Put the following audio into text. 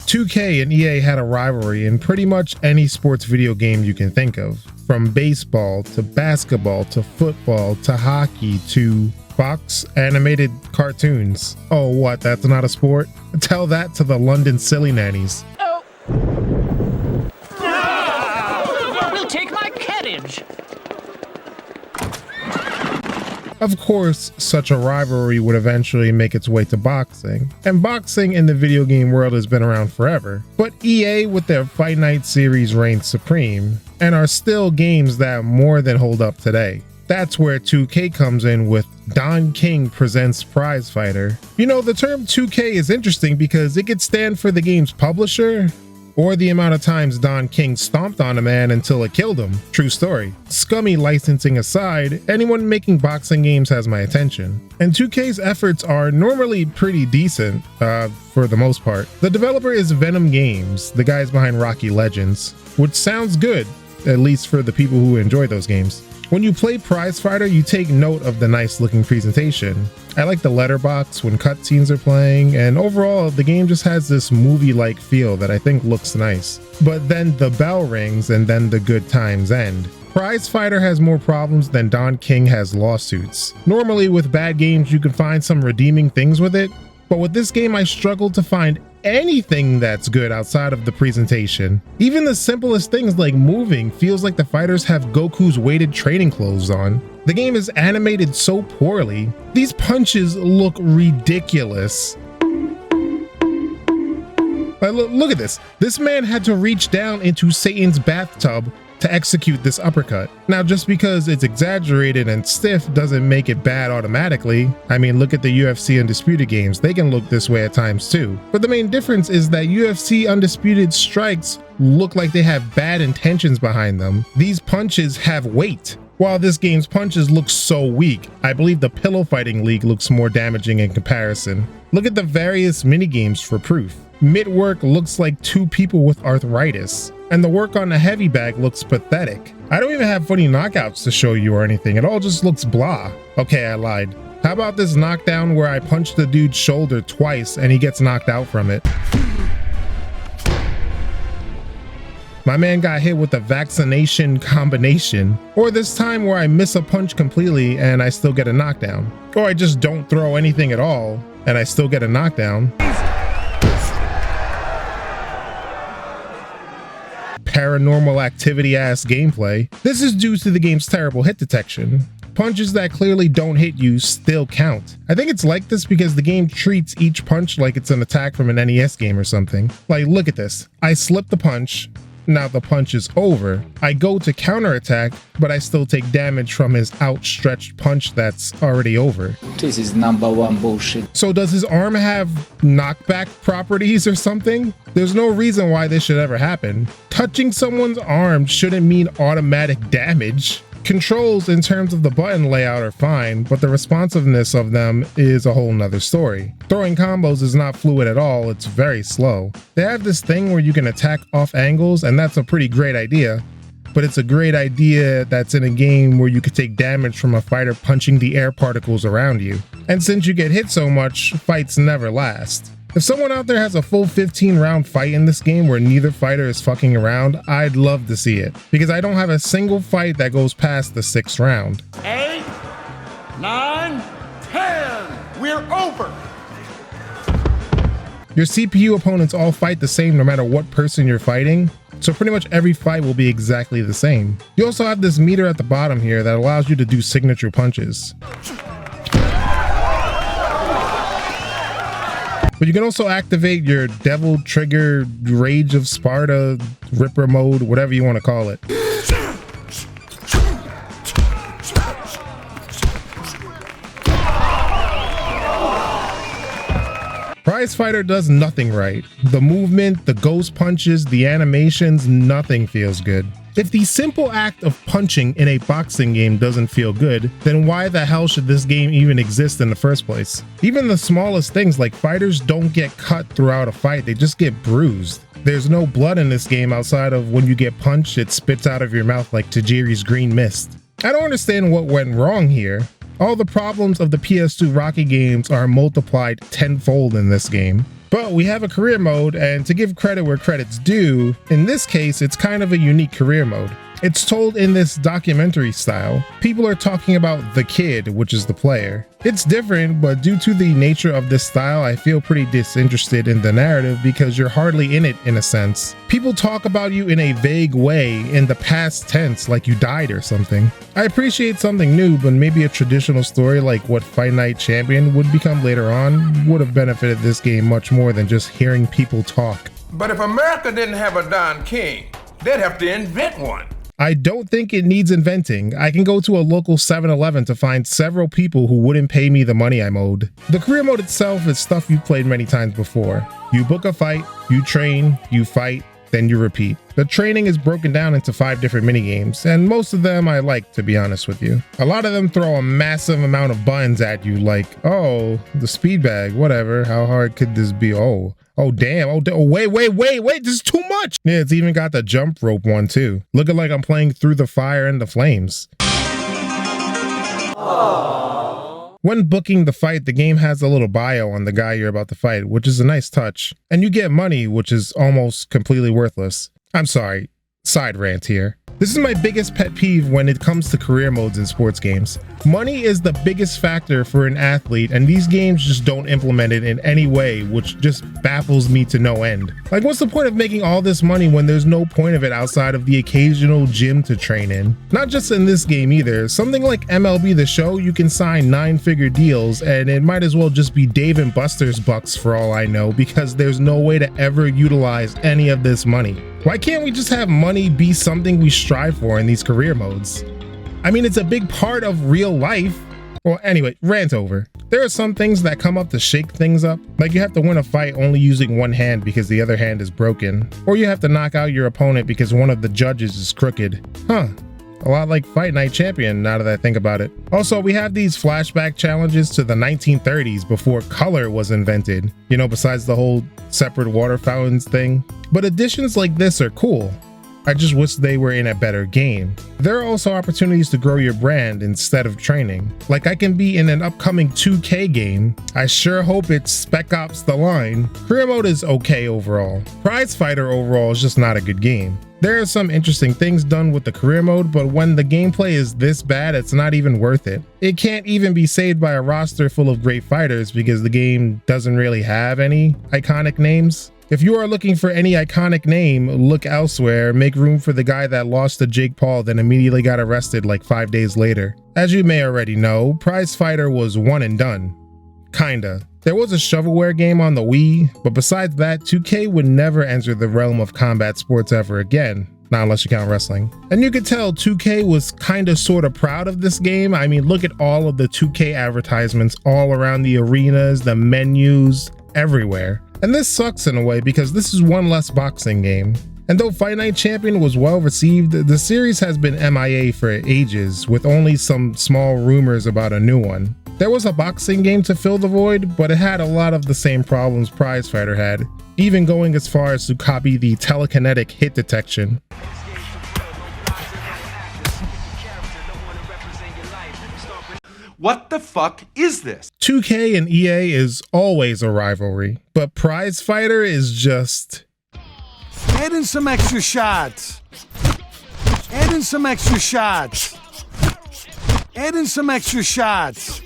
2K and EA had a rivalry in pretty much any sports video game you can think of, from baseball to basketball to football to hockey to Fox animated cartoons. Oh, what? That's not a sport? Tell that to the London silly nannies. Oh. We'll take my carriage. Of course, such a rivalry would eventually make its way to boxing, and boxing in the video game world has been around forever. But EA with their Fight Night series reigns supreme, and are still games that more than hold up today. That's where 2K comes in with Don King presents Prizefighter. You know, the term 2K is interesting because it could stand for the game's publisher, or the amount of times Don King stomped on a man until it killed him. True story. Scummy licensing aside, anyone making boxing games has my attention. And 2K's efforts are normally pretty decent, for the most part. The developer is Venom Games, the guys behind Rocky Legends, which sounds good, at least for the people who enjoy those games. When you play Prizefighter, you take note of the nice looking presentation. I like the letterbox when cutscenes are playing, and overall the game just has this movie-like feel that I think looks nice. But then the bell rings and then the good times end. Prizefighter has more problems than Don King has lawsuits. Normally with bad games you can find some redeeming things with it, but with this game I struggled to find anything that's good outside of the presentation. Even the simplest things like moving feels like the fighters have Goku's weighted training clothes on. The game is animated so poorly. These punches look ridiculous. Look at this. This man had to reach down into Satan's bathtub to execute this uppercut. Now, just because it's exaggerated and stiff doesn't make it bad automatically. I mean, look at the UFC Undisputed games. They can look this way at times too. But the main difference is that UFC Undisputed strikes look like they have bad intentions behind them. These punches have weight. While this game's punches look so weak, I believe the Pillow Fighting League looks more damaging in comparison. Look at the various minigames for proof. Mid-work looks like two people with arthritis, and the work on the heavy bag looks pathetic. I don't even have funny knockouts to show you or anything, it all just looks blah. Okay, I lied. How about this knockdown where I punch the dude's shoulder twice and he gets knocked out from it? My man got hit with a vaccination combination. Or this time where I miss a punch completely and I still get a knockdown. Or I just don't throw anything at all and I still get a knockdown. Paranormal Activity ass gameplay. This is due to the game's terrible hit detection. Punches that clearly don't hit you still count. I think it's like this because the game treats each punch like it's an attack from an NES game or something. Like, look at this. I slip the punch. Now the punch is over. I go to counterattack, but I still take damage from his outstretched punch that's already over. This is #1 bullshit. So does his arm have knockback properties or something? There's no reason why this should ever happen. Touching someone's arm shouldn't mean automatic damage. Controls in terms of the button layout are fine, but the responsiveness of them is a whole nother story. Throwing combos is not fluid at all, it's very slow. They have this thing where you can attack off angles, and that's a pretty great idea, but it's a great idea that's in a game where you could take damage from a fighter punching the air particles around you. And since you get hit so much, fights never last. If someone out there has a full 15-round fight in this game where neither fighter is fucking around, I'd love to see it, because I don't have a single fight that goes past the 6th round. 8, 9, 10, we're over. Your CPU opponents all fight the same no matter what person you're fighting, so pretty much every fight will be exactly the same. You also have this meter at the bottom here that allows you to do signature punches. But you can also activate your Devil Trigger, Rage of Sparta, Ripper mode, whatever you want to call it. Prizefighter does nothing right. The movement, the ghost punches, the animations, nothing feels good. If the simple act of punching in a boxing game doesn't feel good, then why the hell should this game even exist in the first place? Even the smallest things like fighters don't get cut throughout a fight, they just get bruised. There's no blood in this game outside of when you get punched, it spits out of your mouth like Tajiri's green mist. I don't understand what went wrong here. All the problems of the PS2 Rocky games are multiplied tenfold in this game. But we have a career mode, and to give credit where credit's due, in this case, it's kind of a unique career mode. It's told in this documentary style. People are talking about the kid, which is the player. It's different, but due to the nature of this style, I feel pretty disinterested in the narrative because you're hardly in it in a sense. People talk about you in a vague way in the past tense, like you died or something. I appreciate something new, but maybe a traditional story like what Fight Night Champion would become later on would have benefited this game much more than just hearing people talk. But if America didn't have a Don King, they'd have to invent one. I don't think it needs inventing. I can go to a local 7-Eleven to find several people who wouldn't pay me the money I'm owed. The career mode itself is stuff you've played many times before. You book a fight, you train, you fight, then you repeat. The training is broken down into 5 different minigames, and most of them I like, to be honest with you. A lot of them throw a massive amount of buttons at you like, oh, the speed bag, whatever, how hard could this be? Oh damn, wait, this is too much. Yeah, it's even got the jump rope one too. Looking like I'm playing through the fire and the flames. Aww. When booking the fight, the game has a little bio on the guy you're about to fight, which is a nice touch. And you get money, which is almost completely worthless. I'm sorry, side rant here. This is my biggest pet peeve when it comes to career modes in sports games. Money is the biggest factor for an athlete, and these games just don't implement it in any way, which just baffles me to no end. Like, what's the point of making all this money when there's no point of it outside of the occasional gym to train in? Not just in this game either. Something like MLB The Show, you can sign 9-figure deals, and it might as well just be Dave and Buster's bucks for all I know, because there's no way to ever utilize any of this money. Why can't we just have money be something we strive for in these career modes? I mean, it's a big part of real life. Well, anyway, rant over. There are some things that come up to shake things up, like you have to win a fight only using one hand because the other hand is broken, or you have to knock out your opponent because one of the judges is crooked. Huh. A lot like Fight Night Champion, now that I think about it. Also, we have these flashback challenges to the 1930s before color was invented, you know, besides the whole separate water fountains thing. But additions like this are cool. I just wish they were in a better game. There are also opportunities to grow your brand instead of training. Like I can be in an upcoming 2K game. I sure hope it's Spec Ops The Line. Career mode is okay overall. Prizefighter overall is just not a good game. There are some interesting things done with the career mode, but when the gameplay is this bad, it's not even worth it. It can't even be saved by a roster full of great fighters because the game doesn't really have any iconic names. If you are looking for any iconic name, look elsewhere. Make room for the guy that lost to Jake Paul then immediately got arrested like 5 days later. As you may already know, Prizefighter was one and done. Kinda. There was a shovelware game on the Wii, but besides that, 2K would never enter the realm of combat sports ever again. Not unless you count wrestling. And you could tell 2K was kinda sorta proud of this game. I mean, look at all of the 2K advertisements all around the arenas, the menus, everywhere. And this sucks in a way because this is one less boxing game. And though Fight Night Champion was well received, the series has been MIA for ages, with only some small rumors about a new one. There was a boxing game to fill the void, but it had a lot of the same problems Prizefighter had, even going as far as to copy the telekinetic hit detection. What the fuck is this? 2K and EA is always a rivalry, but Prizefighter is just... Add in some extra shots. Add in some extra shots. Add in some extra shots.